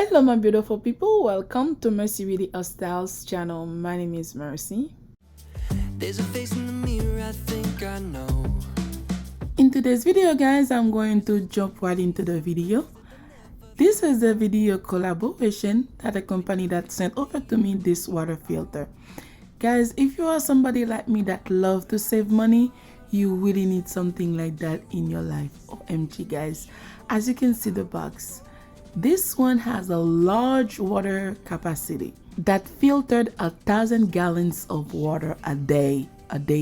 Hello my beautiful people, welcome to Mercy with the Styles channel. My name is Mercy. There's a face in the mirror I think I know. In today's video guys, I'm going to jump right into the video. This is a video collaboration that a company that sent over to me this water filter. Guys, if you are somebody like me that love to save money, you really need something like that in your life. OMG guys, as you can see the box, this one has a large water capacity that filtered 1,000 gallons of water a day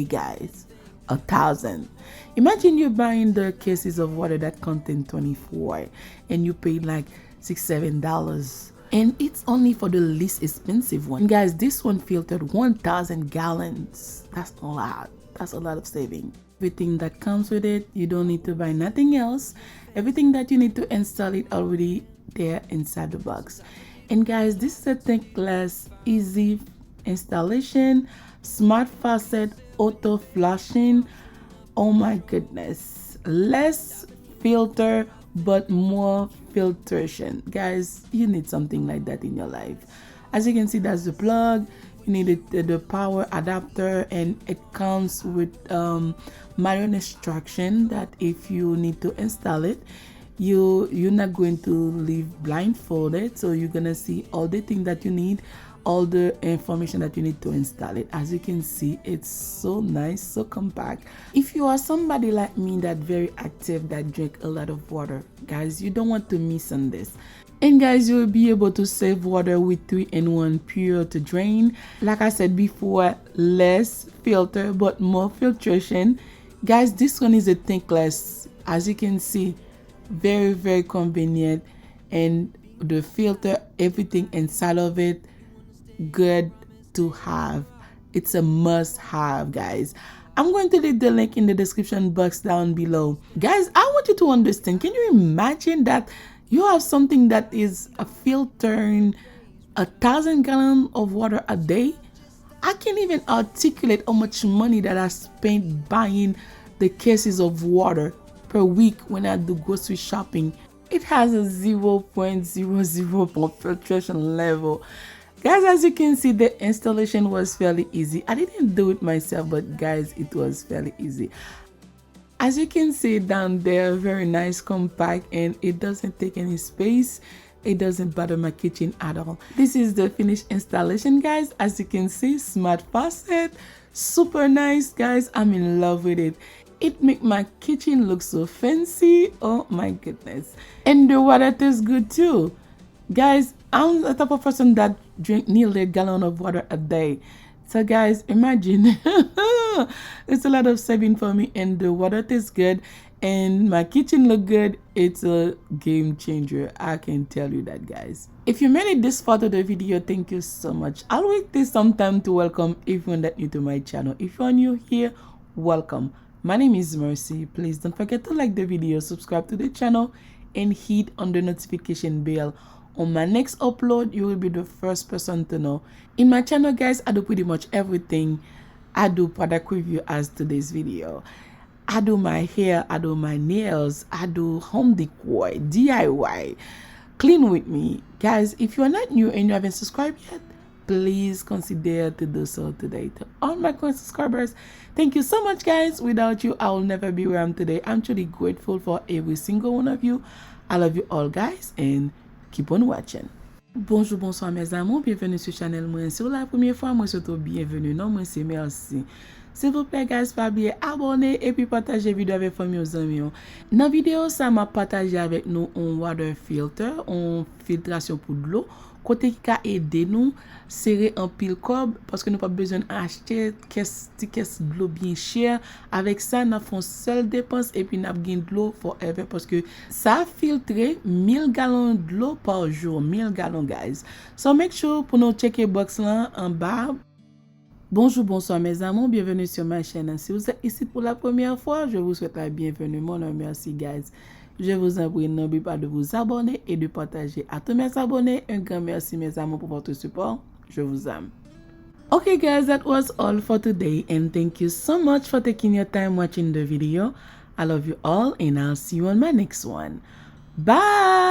guys. 1,000. Imagine you're buying the cases of water that contain 24 and you pay like $6-7, and it's only for the least expensive one. Guys, this one filtered 1,000 gallons. That's a lot. That's a lot of saving. Everything that comes with it, you don't need to buy nothing else. Everything that you need to install it already there inside the box. And guys, this is a Tankless easy installation, smart faucet, auto flushing. Oh my goodness, less filter but more filtration. Guys, you need something like that in your life. As you can see, that's the plug. You need the power adapter, and it comes with manual instruction that if you need to install it, you're not going to leave blindfolded, so you're gonna see all the things that you need, all the information that you need to install it. As you can see, it's so nice, so compact. If you are somebody like me that very active, that drink a lot of water, guys, you don't want to miss on this. And guys, you'll be able to save water with 3-in-1 pure to drain. Like I said before, less filter but more filtration. Guys, this one is a Tankless. As you can see, very convenient, and the filter, everything inside of it, good to have. It's a must have, guys. I'm going to leave the link in the description box down below. Guys, I want you to understand, can you imagine that you have something that is filtering 1,000 gallons of water a day? I can't even articulate how much money that I spent buying the cases of water per week when I do grocery shopping. It has a 0.00 filtration level. Guys, as you can see, the installation was fairly easy. I didn't do it myself, but guys, it was fairly easy. As you can see down there, very nice, compact, and it doesn't take any space. It doesn't bother my kitchen at all. This is the finished installation, guys. As you can see, smart faucet, super nice, guys. I'm in love with it. It make my kitchen look so fancy. Oh my goodness. And the water tastes good too. Guys, I'm the type of person that drink nearly a gallon of water a day. So guys, imagine it's a lot of saving for me, and the water tastes good and my kitchen look good. It's a game changer, I can tell you that, guys. If you made it this far to the video, thank you so much. I'll wait this some time to welcome everyone that new to my channel. If you're new here, welcome. My name is Mercy. Please don't forget to like the video, subscribe to the channel, and hit on the notification bell. On my next upload, you will be the first person to know. In my channel, guys, I do pretty much everything. I do product review as today's video. I do my hair, I do my nails, I do home decor, DIY. Clean with me. Guys, if you are not new and you haven't subscribed yet, please consider to do so today. To all my current subscribers, thank you so much, guys. Without you, I will never be where I am today. I'm truly grateful for every single one of you. I love you all, guys, and keep on watching. Bonjour, bonsoir mes amis, bienvenue sur channel moi. Si vous la première fois, moi surtout bienvenue. Non, moi c'est merci. S'il vous plaît, guys, pas oublier abonner et puis partager vidéo avec famille aux amis. Dans vidéo, ça m'a partagé avec nous un water filter, une filtration pour de l'eau, côté qui a aidé nous serrer un pile cob parce que nous pas besoin d'acheter caisse de l'eau bien cher. Avec ça, nous avons seule dépense et puis nous avons de l'eau forever parce que ça filtre 1000 gallons de l'eau par jour. 1000 gallons, guys. So make sure pour nous checker box là en bas. Bonjour, bonsoir mes amis, bienvenue sur ma chaîne. Si vous êtes ici pour la première fois, je vous souhaite la bienvenue. Mon nom, merci, guys. Je vous en prie, n'oubliez pas de vous abonner et de partager. À tous mes abonnés, un grand merci mes amis pour votre support. Je vous aime. Okay guys, that was all for today, and thank you so much for taking your time watching the video. I love you all, and I'll see you on my next one. Bye!